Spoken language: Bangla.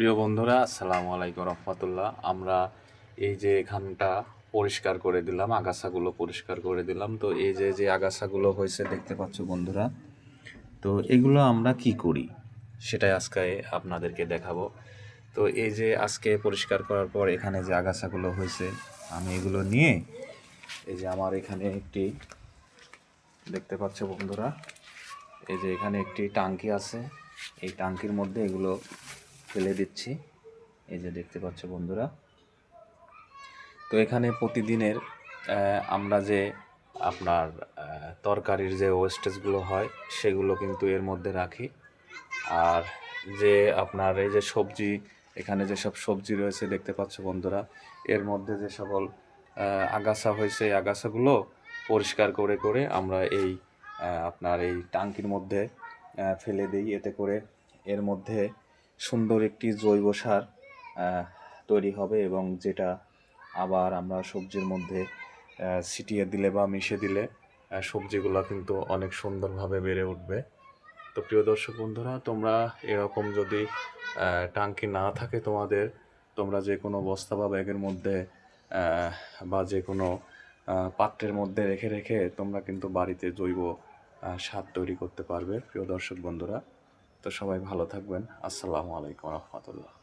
প্রিয় বন্ধুরা, আসসালামু আলাইকুম রহমতুল্লাহ। আমরা এই যে এখানটা পরিষ্কার করে দিলাম, আগাছাগুলো পরিষ্কার করে দিলাম। তো এই যে যে আগাছাগুলো হয়েছে দেখতে পাচ্ছ বন্ধুরা, তো এগুলো আমরা কি করি সেটাই আজকে আপনাদেরকে দেখাবো। তো এই যে আজকে পরিষ্কার করার পর এখানে যে আগাছাগুলো হয়েছে, আমি এগুলো নিয়ে এই যে আমার এখানে একটি দেখতে পাচ্ছ বন্ধুরা, এই যে এখানে একটি টাঙ্কি আছে, এই টাঙ্কির মধ্যে এগুলো ফেলে দিচ্ছি। এই যে দেখতে পাচ্ছ বন্ধুরা, তো এখানে প্রতিদিনের আমরা যে আপনার তরকারির যে ওয়েস্টেজগুলো হয় সেগুলো কিন্তু এর মধ্যে রাখি। আর যে আপনার এই যে সবজি, এখানে যেসব সবজি রয়েছে দেখতে পাচ্ছ বন্ধুরা, এর মধ্যে যে সকল আগাছা হয়েছে এই আগাছাগুলো পরিষ্কার করে করে আমরা এই আপনার এই টাঙ্কির মধ্যে ফেলে দিই। এতে করে এর মধ্যে সুন্দর একটি জৈব সার তৈরি হবে এবং যেটা আবার আমরা সবজির মধ্যে ছিটিয়ে দিলে বা মিশে দিলে সবজিগুলো কিন্তু অনেক সুন্দরভাবে বেড়ে উঠবে। তো প্রিয় দর্শক বন্ধুরা, তোমরা এরকম যদি টাঙ্কি না থাকে তোমাদের, তোমরা যে কোনো বস্তা বা ব্যাগের মধ্যে বা যে কোনো পাত্রের মধ্যে রেখে রেখে তোমরা কিন্তু বাড়িতে জৈব সার তৈরি করতে পারবে প্রিয় দর্শক বন্ধুরা। তো সবাই ভালো থাকবেন। আসসালামু আলাইকুম রহমতুল্লাহ।